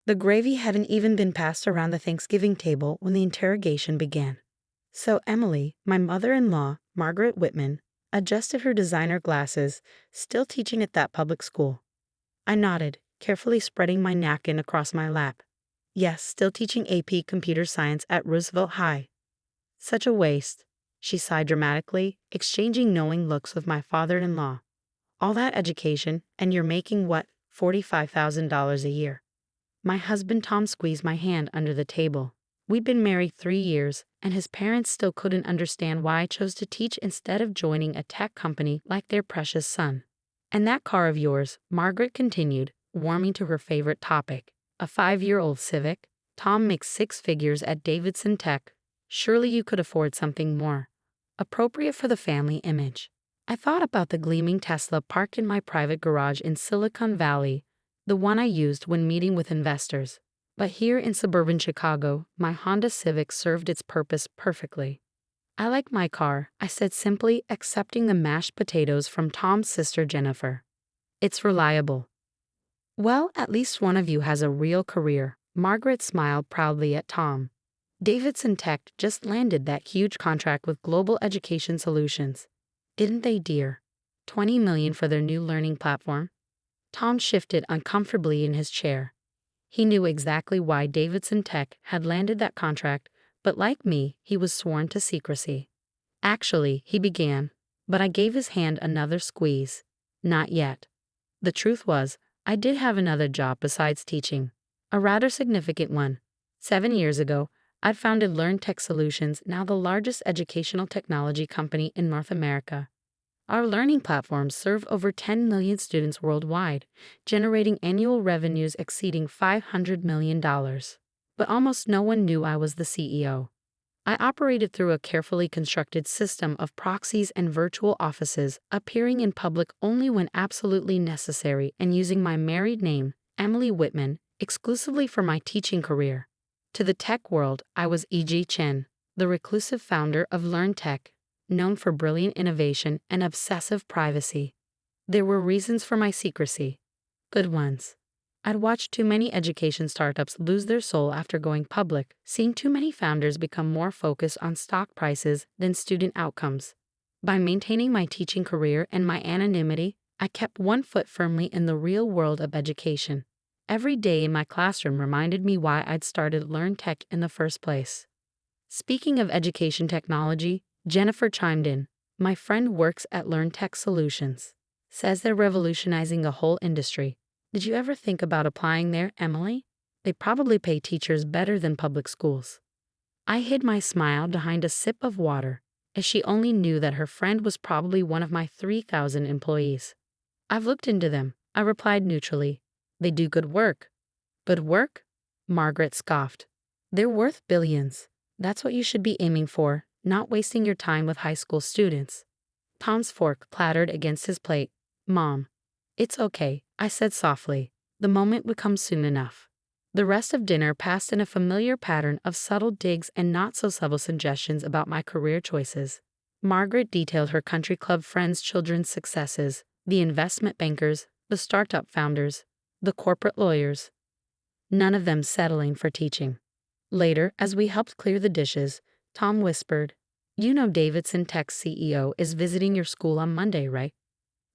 The gravy hadn't even been passed around the Thanksgiving table when the interrogation began. So Emily, my mother-in-law, Margaret Whitman, adjusted her designer glasses, still teaching at that public school. I nodded, carefully spreading my napkin across my lap. Yes, still teaching AP Computer Science at Roosevelt High. Such a waste, she sighed dramatically, exchanging knowing looks with my father-in-law. All that education, and you're making what, $45,000 a year? My husband Tom squeezed my hand under the table. We'd been married 3 years, and his parents still couldn't understand why I chose to teach instead of joining a tech company like their precious son. And that car of yours, Margaret continued, warming to her favorite topic, a 5-year-old Civic. Tom makes 6 figures at Davidson Tech. Surely you could afford something more appropriate for the family image. I thought about the gleaming Tesla parked in my private garage in Silicon Valley, the one I used when meeting with investors. But here in suburban Chicago, my Honda Civic served its purpose perfectly. I like my car, I said simply, accepting the mashed potatoes from Tom's sister Jennifer. It's reliable. Well, at least one of you has a real career, Margaret smiled proudly at Tom. Davidson Tech just landed that huge contract with Global Education Solutions. Didn't they, dear? $20 million for their new learning platform? Tom shifted uncomfortably in his chair. He knew exactly why Davidson Tech had landed that contract, but like me, he was sworn to secrecy. Actually, he began, but I gave his hand another squeeze. Not yet. The truth was, I did have another job besides teaching. A rather significant one. 7 years ago, I'd founded Learn Tech Solutions, now the largest educational technology company in North America. Our learning platforms serve over 10 million students worldwide, generating annual revenues exceeding $500 million. But almost no one knew I was the CEO. I operated through a carefully constructed system of proxies and virtual offices, appearing in public only when absolutely necessary and using my married name, Emily Whitman, exclusively for my teaching career. To the tech world, I was E.G. Chen, the reclusive founder of Learn Tech, known for brilliant innovation and obsessive privacy. There were reasons for my secrecy. Good ones. I'd watched too many education startups lose their soul after going public, seeing too many founders become more focused on stock prices than student outcomes. By maintaining my teaching career and my anonymity, I kept one foot firmly in the real world of education. Every day in my classroom reminded me why I'd started Learn Tech in the first place. Speaking of education technology, Jennifer chimed in. My friend works at Learn Tech Solutions. Says they're revolutionizing a whole industry. Did you ever think about applying there, Emily? They probably pay teachers better than public schools. I hid my smile behind a sip of water, as she only knew that her friend was probably one of my 3,000 employees. I've looked into them, I replied neutrally. They do good work. Good work? Margaret scoffed. They're worth billions. That's what you should be aiming for, not wasting your time with high school students. Tom's fork clattered against his plate. Mom. It's okay, I said softly. The moment would come soon enough. The rest of dinner passed in a familiar pattern of subtle digs and not-so-subtle suggestions about my career choices. Margaret detailed her country club friends' children's successes, the investment bankers, the startup founders, the corporate lawyers. None of them settling for teaching. Later, as we helped clear the dishes, Tom whispered, You know Davidson Tech's CEO is visiting your school on Monday, right?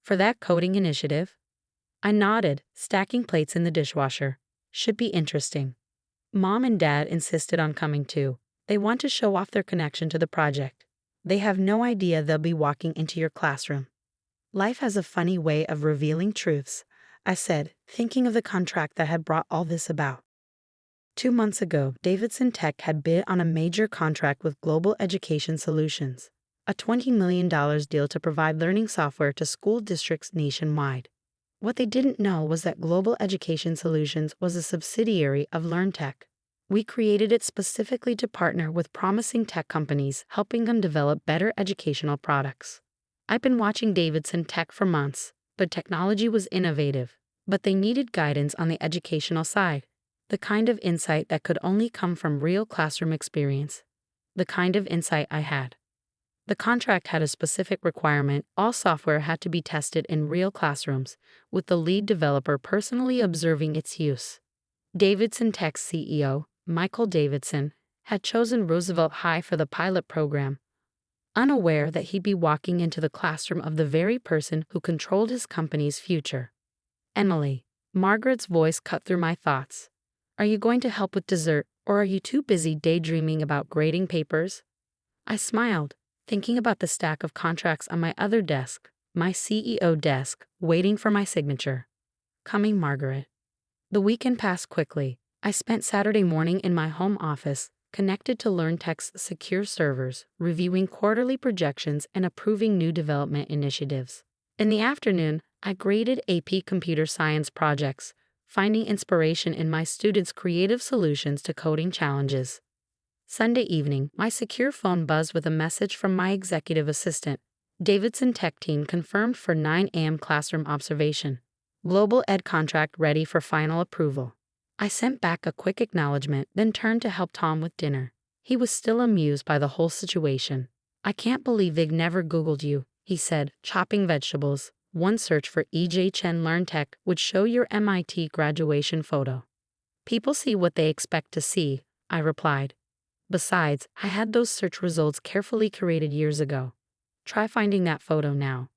For that coding initiative? I nodded, stacking plates in the dishwasher. Should be interesting. Mom and Dad insisted on coming too. They want to show off their connection to the project. They have no idea they'll be walking into your classroom. Life has a funny way of revealing truths, I said, thinking of the contract that had brought all this about. 2 months ago, Davidson Tech had bid on a major contract with Global Education Solutions, a $20 million deal to provide learning software to school districts nationwide. What they didn't know was that Global Education Solutions was a subsidiary of Learn Tech. We created it specifically to partner with promising tech companies, helping them develop better educational products. I've been watching Davidson Tech for months. The technology was innovative, but they needed guidance on the educational side. The kind of insight that could only come from real classroom experience. The kind of insight I had. The contract had a specific requirement: all software had to be tested in real classrooms, with the lead developer personally observing its use. Davidson Tech's CEO, Michael Davidson, had chosen Roosevelt High for the pilot program, unaware that he'd be walking into the classroom of the very person who controlled his company's future. Emily, Margaret's voice cut through my thoughts. Are you going to help with dessert, or are you too busy daydreaming about grading papers? I smiled, thinking about the stack of contracts on my other desk, my CEO desk, waiting for my signature. Coming, Margaret. The weekend passed quickly. I spent Saturday morning in my home office, connected to LearnTech's secure servers, reviewing quarterly projections and approving new development initiatives. In the afternoon, I graded AP computer science projects, finding inspiration in my students' creative solutions to coding challenges. Sunday evening, my secure phone buzzed with a message from my executive assistant. Davidson Tech team confirmed for 9 a.m. classroom observation. Global Ed contract ready for final approval. I sent back a quick acknowledgement, then turned to help Tom with dinner. He was still amused by the whole situation. I can't believe they've never Googled you, he said, chopping vegetables. One search for E.J. Chen LearnTech would show your MIT graduation photo. People see what they expect to see, I replied. Besides, I had those search results carefully curated years ago. Try finding that photo now.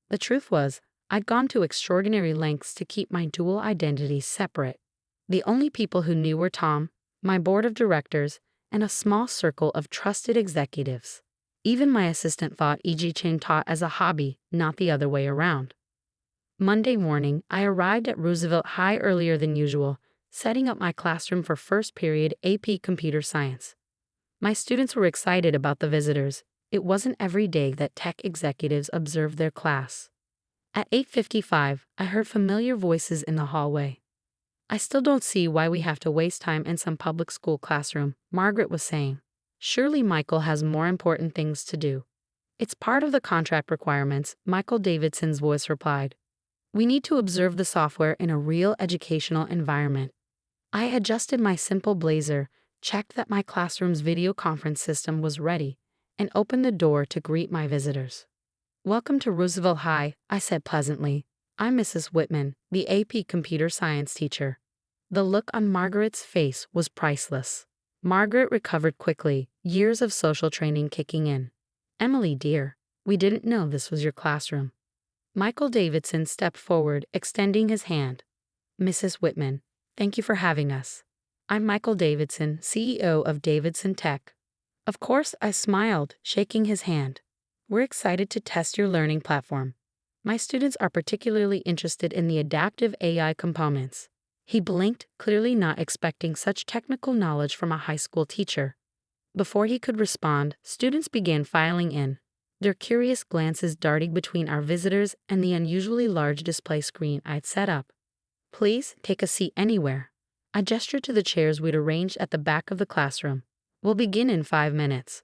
The truth was, I'd gone to extraordinary lengths to keep my dual identities separate. The only people who knew were Tom, my board of directors, and a small circle of trusted executives. Even my assistant thought E.G. Chen taught as a hobby, not the other way around. Monday morning, I arrived at Roosevelt High earlier than usual, setting up my classroom for first period AP Computer Science. My students were excited about the visitors. It wasn't every day that tech executives observed their class. At 8:55, I heard familiar voices in the hallway. I still don't see why we have to waste time in some public school classroom, Margaret was saying. Surely Michael has more important things to do. It's part of the contract requirements, Michael Davidson's voice replied. We need to observe the software in a real educational environment. I adjusted my simple blazer, checked that my classroom's video conference system was ready, and opened the door to greet my visitors. Welcome to Roosevelt High, I said pleasantly. I'm Mrs. Whitman, the AP Computer Science teacher. The look on Margaret's face was priceless. Margaret recovered quickly, years of social training kicking in. Emily, dear, we didn't know this was your classroom. Michael Davidson stepped forward, extending his hand. Mrs. Whitman, thank you for having us. I'm Michael Davidson, CEO of Davidson Tech. Of course, I smiled, shaking his hand. We're excited to test your learning platform. My students are particularly interested in the adaptive AI components. He blinked, clearly not expecting such technical knowledge from a high school teacher. Before he could respond, students began filing in, their curious glances darting between our visitors and the unusually large display screen I'd set up. Please take a seat anywhere. I gestured to the chairs we'd arranged at the back of the classroom. We'll begin in 5 minutes.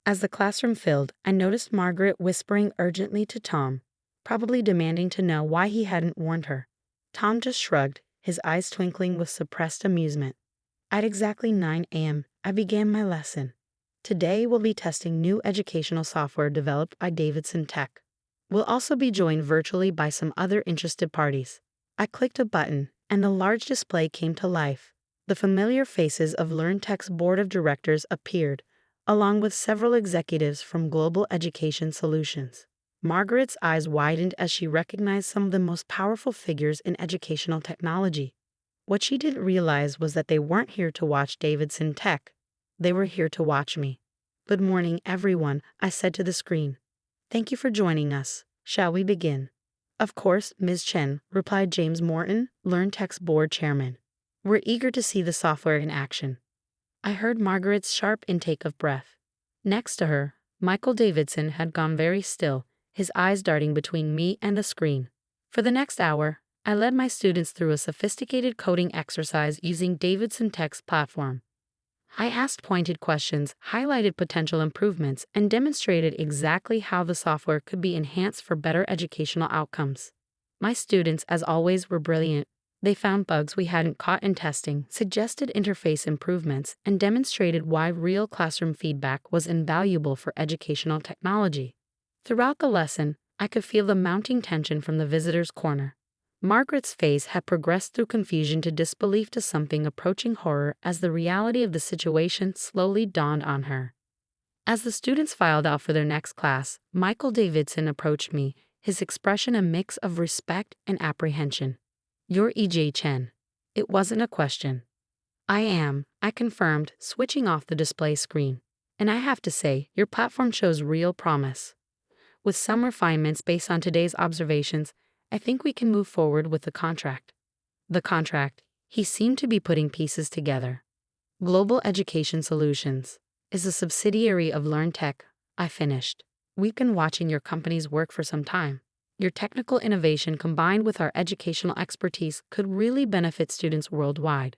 As the classroom filled, I noticed Margaret whispering urgently to Tom, probably demanding to know why he hadn't warned her. Tom just shrugged, his eyes twinkling with suppressed amusement. At exactly 9 a.m., I began my lesson. Today we'll be testing new educational software developed by Davidson Tech. We'll also be joined virtually by some other interested parties. I clicked a button, and the large display came to life. The familiar faces of LearnTech's board of directors appeared, along with several executives from Global Education Solutions. Margaret's eyes widened as she recognized some of the most powerful figures in educational technology. What she didn't realize was that they weren't here to watch Davidson Tech. They were here to watch me. Good morning, everyone, I said to the screen. Thank you for joining us. Shall we begin? Of course, Ms. Chen, replied James Morton, LearnTech's board chairman. We're eager to see the software in action. I heard Margaret's sharp intake of breath. Next to her, Michael Davidson had gone very still, his eyes darting between me and the screen. For the next hour, I led my students through a sophisticated coding exercise using Davidson Tech's platform. I asked pointed questions, highlighted potential improvements, and demonstrated exactly how the software could be enhanced for better educational outcomes. My students, as always, were brilliant. They found bugs we hadn't caught in testing, suggested interface improvements, and demonstrated why real classroom feedback was invaluable for educational technology. Throughout the lesson, I could feel the mounting tension from the visitors' corner. Margaret's face had progressed through confusion to disbelief to something approaching horror as the reality of the situation slowly dawned on her. As the students filed out for their next class, Michael Davidson approached me, his expression a mix of respect and apprehension. "You're E.J. Chen." It wasn't a question. "I am," I confirmed, switching off the display screen. "And I have to say, your platform shows real promise. With some refinements based on today's observations, I think we can move forward with the contract." The contract. He seemed to be putting pieces together. "Global Education Solutions is a subsidiary of LearnTech," I finished. "We've been watching your company's work for some time. Your technical innovation combined with our educational expertise could really benefit students worldwide."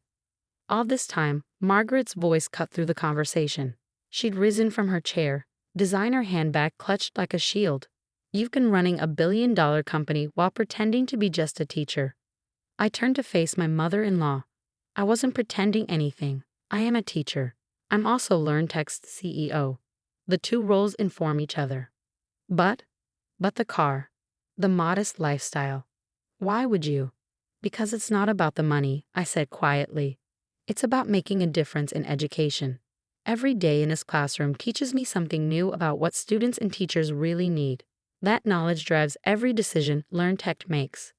All this time, Margaret's voice cut through the conversation. She'd risen from her chair, designer handbag clutched like a shield. "You've been running a billion-dollar company while pretending to be just a teacher." I turned to face my mother-in-law. "I wasn't pretending anything. I am a teacher. I'm also LearnTech's CEO. The two roles inform each other." But the car, the modest lifestyle. "Why would you?" "Because it's not about the money," I said quietly. "It's about making a difference in education. Every day in his classroom teaches me something new about what students and teachers really need. That knowledge drives every decision LearnTech makes."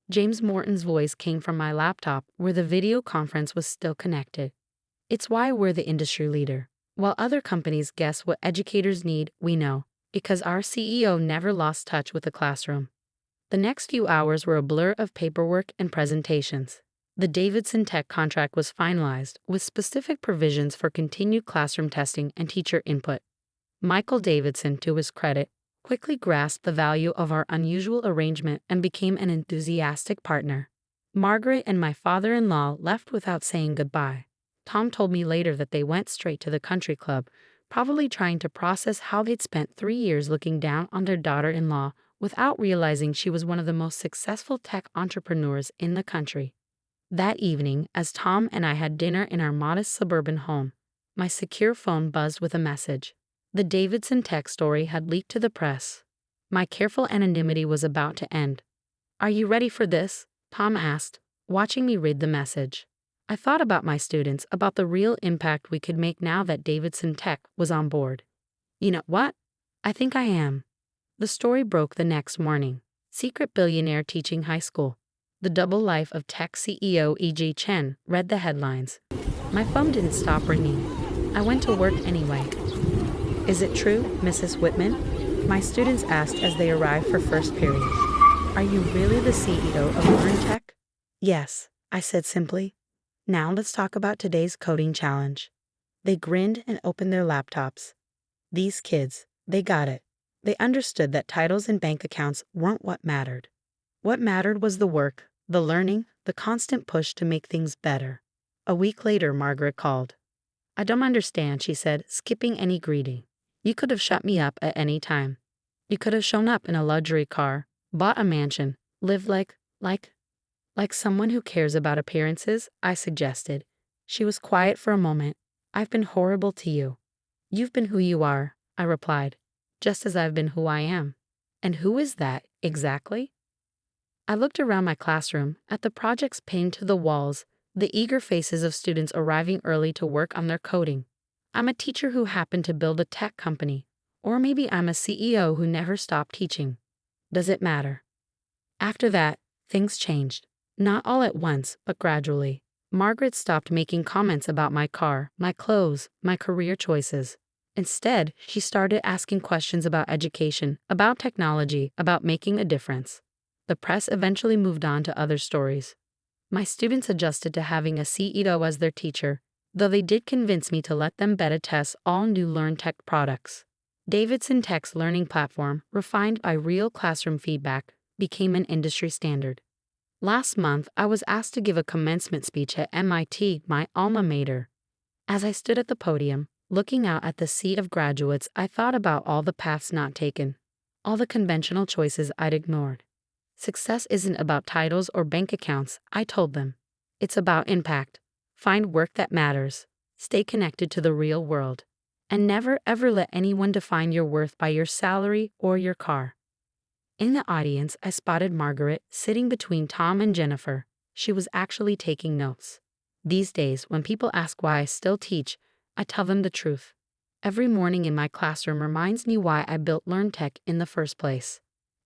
James Morton's voice came from my laptop where the video conference was still connected. "It's why we're the industry leader. While other companies guess what educators need, we know, because our CEO never lost touch with the classroom." The next few hours were a blur of paperwork and presentations. The Davidson Tech contract was finalized, with specific provisions for continued classroom testing and teacher input. Michael Davidson, to his credit, quickly grasped the value of our unusual arrangement and became an enthusiastic partner. Margaret and my father-in-law left without saying goodbye. Tom told me later that they went straight to the country club, probably trying to process how they'd spent 3 years looking down on their daughter-in-law without realizing she was one of the most successful tech entrepreneurs in the country. That evening, as Tom and I had dinner in our modest suburban home, my secure phone buzzed with a message. The Davidson Tech story had leaked to the press. My careful anonymity was about to end. "Are you ready for this?" Tom asked, watching me read the message. I thought about my students, about the real impact we could make now that Davidson Tech was on board. "You know what? I think I am." The story broke the next morning. "Secret billionaire teaching high school. The double life of tech CEO E.J. Chen," read the headlines. My phone didn't stop ringing. I went to work anyway. "Is it true, Mrs. Whitman?" my students asked as they arrived for first period. "Are you really the CEO of LearnTech?" "Yes," I said simply. "Now let's talk about today's coding challenge." They grinned and opened their laptops. These kids, they got it. They understood that titles and bank accounts weren't what mattered. What mattered was the work, the learning, the constant push to make things better. A week later, Margaret called. "I don't understand," she said, skipping any greeting. "You could have shut me up at any time. You could have shown up in a luxury car, bought a mansion, lived like someone who cares about appearances," I suggested. She was quiet for a moment. "I've been horrible to you." "You've been who you are," I replied, "just as I've been who I am." "And who is that, exactly?" I looked around my classroom, at the projects pinned to the walls, the eager faces of students arriving early to work on their coding. I'm a teacher who happened to build a tech company. Or maybe I'm a CEO who never stopped teaching. Does it matter? After that, things changed. Not all at once, but gradually. Margaret stopped making comments about my car, my clothes, my career choices. Instead, she started asking questions about education, about technology, about making a difference. The press eventually moved on to other stories. My students adjusted to having a CEO as their teacher, though they did convince me to let them beta test all new LearnTech products. Davidson Tech's learning platform, refined by real classroom feedback, became an industry standard. Last month, I was asked to give a commencement speech at MIT, my alma mater. As I stood at the podium, looking out at the sea of graduates, I thought about all the paths not taken, all the conventional choices I'd ignored. Success isn't about titles or bank accounts, I told them. It's about impact. Find work that matters. Stay connected to the real world. And never ever let anyone define your worth by your salary or your car. In the audience, I spotted Margaret sitting between Tom and Jennifer. She was actually taking notes. These days, when people ask why I still teach, I tell them the truth. Every morning in my classroom reminds me why I built LearnTech in the first place.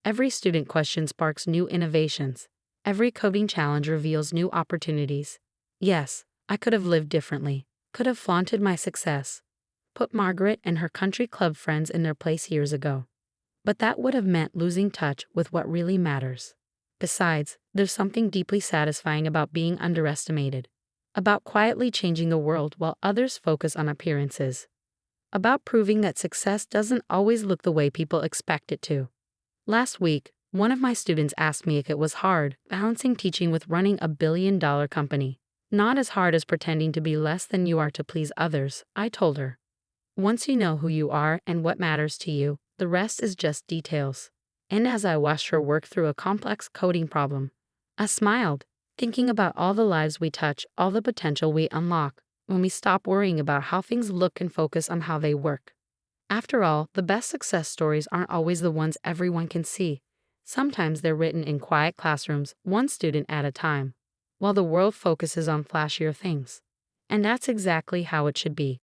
Every student question sparks new innovations. Every coding challenge reveals new opportunities. Yes, I could have lived differently, could have flaunted my success, put Margaret and her country club friends in their place years ago. But that would have meant losing touch with what really matters. Besides, there's something deeply satisfying about being underestimated, about quietly changing the world while others focus on appearances, about proving that success doesn't always look the way people expect it to. Last week, one of my students asked me if it was hard balancing teaching with running a billion-dollar company. Not as hard as pretending to be less than you are to please others, I told her. Once you know who you are and what matters to you, the rest is just details. And as I watched her work through a complex coding problem, I smiled, thinking about all the lives we touch, all the potential we unlock, when we stop worrying about how things look and focus on how they work. After all, the best success stories aren't always the ones everyone can see. Sometimes they're written in quiet classrooms, one student at a time, while the world focuses on flashier things. And that's exactly how it should be.